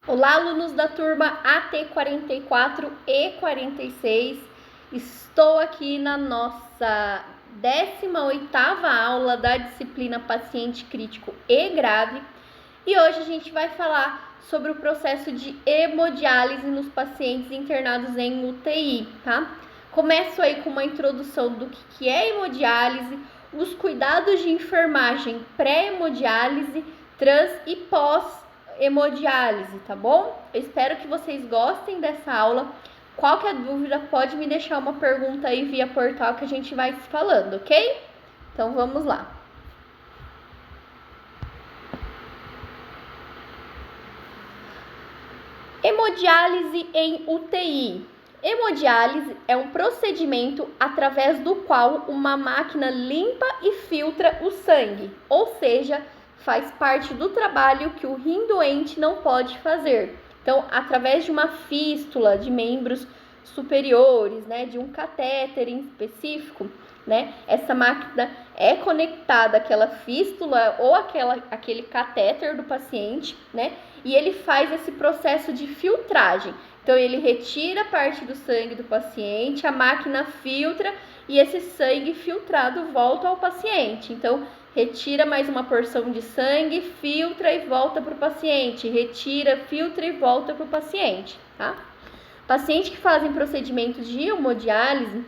Olá, alunos da turma AT44 e 46. Estou aqui na nossa 18ª aula da disciplina Paciente Crítico e Grave e hoje a gente vai falar sobre o processo de hemodiálise nos pacientes internados em UTI, tá? Começo aí com uma introdução do que é hemodiálise, os cuidados de enfermagem pré-hemodiálise, trans e pós-hemodiálise, tá bom? Eu espero que vocês gostem dessa aula. Qualquer dúvida, pode me deixar uma pergunta aí via portal que a gente vai se falando, ok? Então vamos lá. Hemodiálise em UTI. Hemodiálise é um procedimento através do qual uma máquina limpa e filtra o sangue, ou seja, faz parte do trabalho que o rim doente não pode fazer. Então, através de uma fístula de membros superiores, de um catéter em específico, essa máquina é conectada àquela fístula ou aquele catéter do paciente, e ele faz esse processo de filtragem. Então, ele retira parte do sangue do paciente, a máquina filtra e esse sangue filtrado volta ao paciente. Então, retira mais uma porção de sangue, filtra e volta para o paciente. Retira, filtra e volta para o paciente, tá? Pacientes que fazem procedimentos de hemodiálise,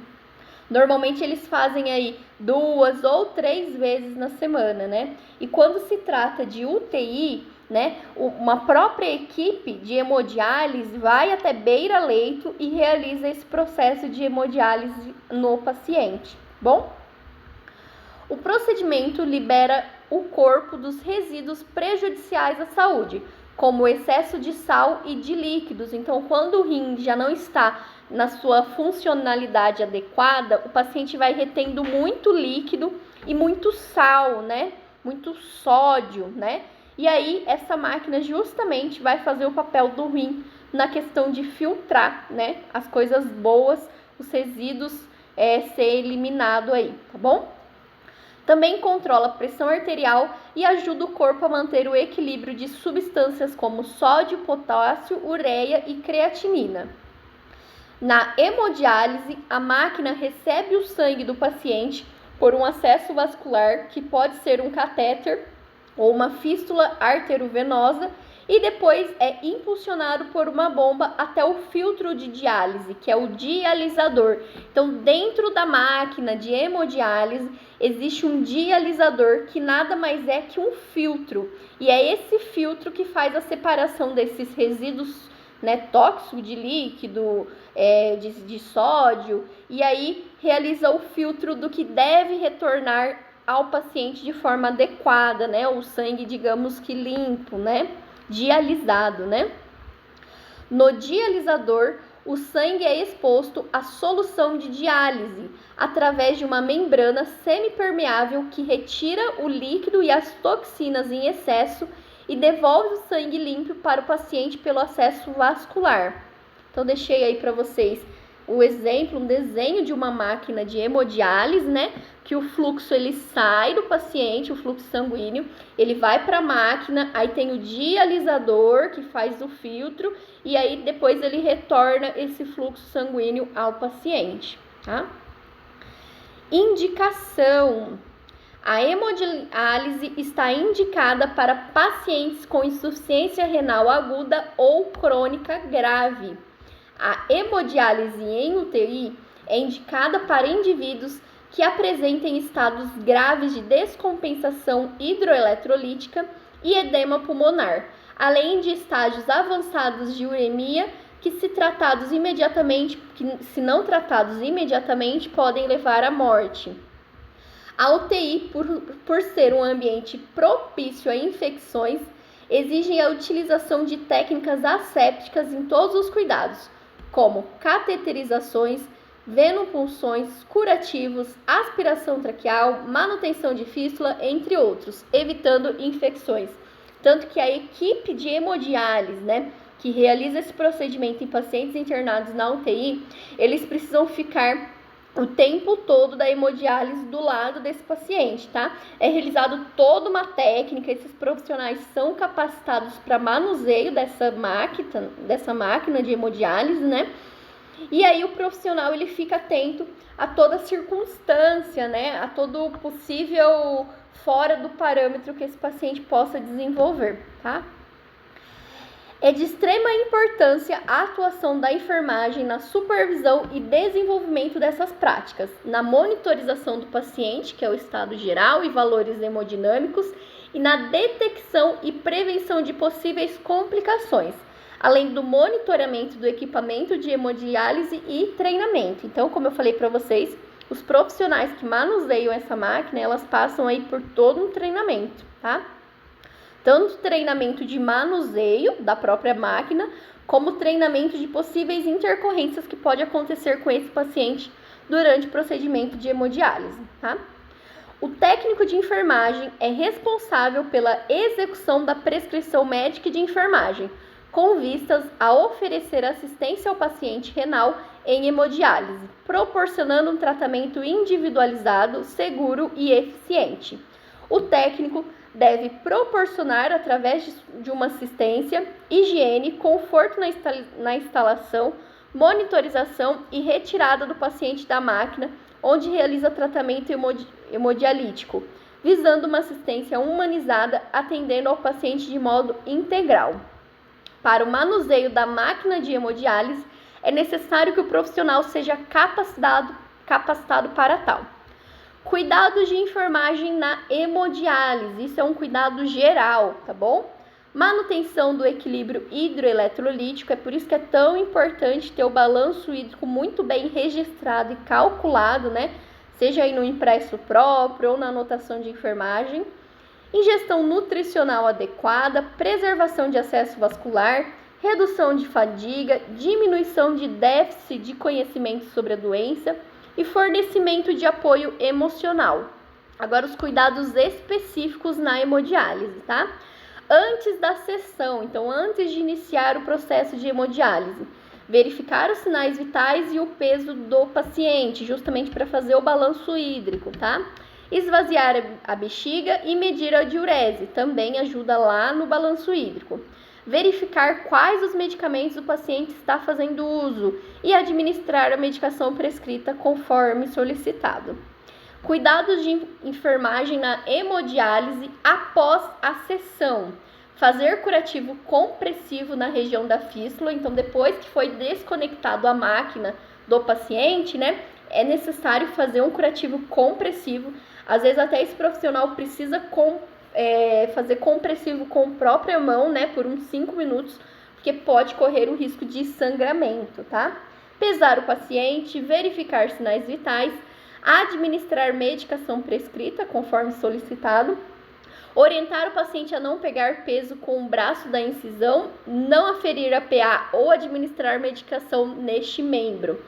normalmente eles fazem aí 2 ou 3 vezes na semana, E quando se trata de UTI, uma própria equipe de hemodiálise vai até beira-leito e realiza esse processo de hemodiálise no paciente, bom? O procedimento libera o corpo dos resíduos prejudiciais à saúde, como o excesso de sal e de líquidos. Então, quando o rim já não está na sua funcionalidade adequada, o paciente vai retendo muito líquido e muito sal, muito sódio, E aí, essa máquina justamente vai fazer o papel do rim na questão de filtrar, as coisas boas, os resíduos ser eliminado aí, tá bom? Também controla a pressão arterial e ajuda o corpo a manter o equilíbrio de substâncias como sódio, potássio, ureia e creatinina. Na hemodiálise, a máquina recebe o sangue do paciente por um acesso vascular, que pode ser um catéter ou uma fístula arteriovenosa, e depois é impulsionado por uma bomba até o filtro de diálise, que é o dialisador. Então, dentro da máquina de hemodiálise, existe um dialisador que nada mais é que um filtro. E é esse filtro que faz a separação desses resíduos tóxicos de líquido, de sódio, e aí realiza o filtro do que deve retornar ao paciente de forma adequada, o sangue, digamos que limpo, dialisado, No dialisador, o sangue é exposto à solução de diálise através de uma membrana semipermeável que retira o líquido e as toxinas em excesso e devolve o sangue limpo para o paciente pelo acesso vascular. Então, deixei aí para vocês o exemplo, um desenho de uma máquina de hemodiálise, que o fluxo ele sai do paciente, o fluxo sanguíneo, ele vai para a máquina, aí tem o dialisador que faz o filtro e aí depois ele retorna esse fluxo sanguíneo ao paciente, tá? Indicação: a hemodiálise está indicada para pacientes com insuficiência renal aguda ou crônica grave. A hemodiálise em UTI é indicada para indivíduos que apresentem estados graves de descompensação hidroeletrolítica e edema pulmonar, além de estágios avançados de uremia que, se não tratados imediatamente, podem levar à morte. A UTI, por ser um ambiente propício a infecções, exige a utilização de técnicas assépticas em todos os cuidados, como cateterizações, venopunções, curativos, aspiração traqueal, manutenção de fístula, entre outros, evitando infecções. Tanto que a equipe de hemodiálise, que realiza esse procedimento em pacientes internados na UTI, eles precisam ficar o tempo todo da hemodiálise do lado desse paciente, tá? É realizado toda uma técnica, esses profissionais são capacitados para manuseio dessa máquina de hemodiálise, né? E aí o profissional ele fica atento a toda circunstância, né? A todo possível fora do parâmetro que esse paciente possa desenvolver, tá? É de extrema importância a atuação da enfermagem na supervisão e desenvolvimento dessas práticas, na monitorização do paciente, que é o estado geral e valores hemodinâmicos, e na detecção e prevenção de possíveis complicações, além do monitoramento do equipamento de hemodiálise e treinamento. Então, como eu falei para vocês, os profissionais que manuseiam essa máquina, elas passam aí por todo um treinamento, tá? Tanto treinamento de manuseio da própria máquina, como treinamento de possíveis intercorrências que pode acontecer com esse paciente durante o procedimento de hemodiálise, tá? O técnico de enfermagem é responsável pela execução da prescrição médica de enfermagem, com vistas a oferecer assistência ao paciente renal em hemodiálise, proporcionando um tratamento individualizado, seguro e eficiente. O técnico deve proporcionar, através de uma assistência, higiene, conforto na instalação, monitorização e retirada do paciente da máquina, onde realiza tratamento hemodialítico, visando uma assistência humanizada, atendendo ao paciente de modo integral. Para o manuseio da máquina de hemodiálise, é necessário que o profissional seja capacitado para tal. Cuidados de enfermagem na hemodiálise, isso é um cuidado geral, tá bom? Manutenção do equilíbrio hidroeletrolítico, é por isso que é tão importante ter o balanço hídrico muito bem registrado e calculado, né? Seja aí no impresso próprio ou na anotação de enfermagem. Ingestão nutricional adequada, preservação de acesso vascular, redução de fadiga, diminuição de déficit de conhecimento sobre a doença e fornecimento de apoio emocional. Agora, os cuidados específicos na hemodiálise, tá? Antes da sessão, então antes de iniciar o processo de hemodiálise, verificar os sinais vitais e o peso do paciente, justamente para fazer o balanço hídrico, tá? Esvaziar a bexiga e medir a diurese, também ajuda lá no balanço hídrico. Verificar quais os medicamentos o paciente está fazendo uso e administrar a medicação prescrita conforme solicitado. Cuidados de enfermagem na hemodiálise após a sessão. Fazer curativo compressivo na região da fístula, então depois que foi desconectado a máquina do paciente, né, é necessário fazer um curativo compressivo. Às vezes até esse profissional precisa fazer compressivo com a própria mão, né, por uns 5 minutos, porque pode correr o risco de sangramento, tá? Pesar o paciente, verificar sinais vitais, administrar medicação prescrita, conforme solicitado, orientar o paciente a não pegar peso com o braço da incisão, não aferir a PA ou administrar medicação neste membro.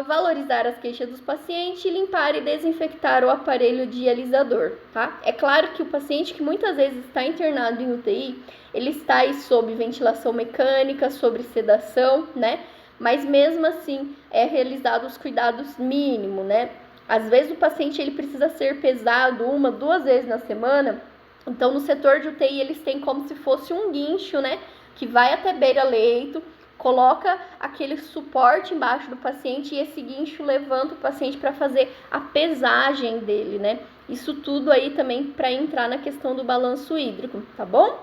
Valorizar as queixas dos pacientes, limpar e desinfectar o aparelho dialisador, tá? É claro que o paciente que muitas vezes está internado em UTI, ele está aí sob ventilação mecânica, sob sedação, né? Mas mesmo assim é realizado os cuidados mínimos, né? Às vezes o paciente ele precisa ser pesado 1, 2 vezes na semana, então no setor de UTI eles têm como se fosse um guincho, né? Que vai até beira-leito, coloca aquele suporte embaixo do paciente e esse guincho levanta o paciente para fazer a pesagem dele, né? Isso tudo aí também para entrar na questão do balanço hídrico, tá bom?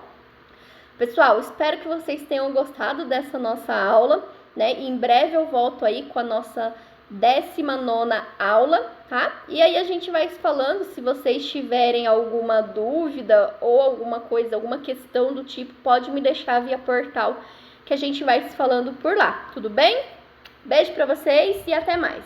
Pessoal, espero que vocês tenham gostado dessa nossa aula, né? E em breve eu volto aí com a nossa 19ª aula, tá? E aí a gente vai se falando, se vocês tiverem alguma dúvida ou alguma coisa, alguma questão do tipo, pode me deixar via portal, que a gente vai se falando por lá, tudo bem? Beijo pra vocês e até mais!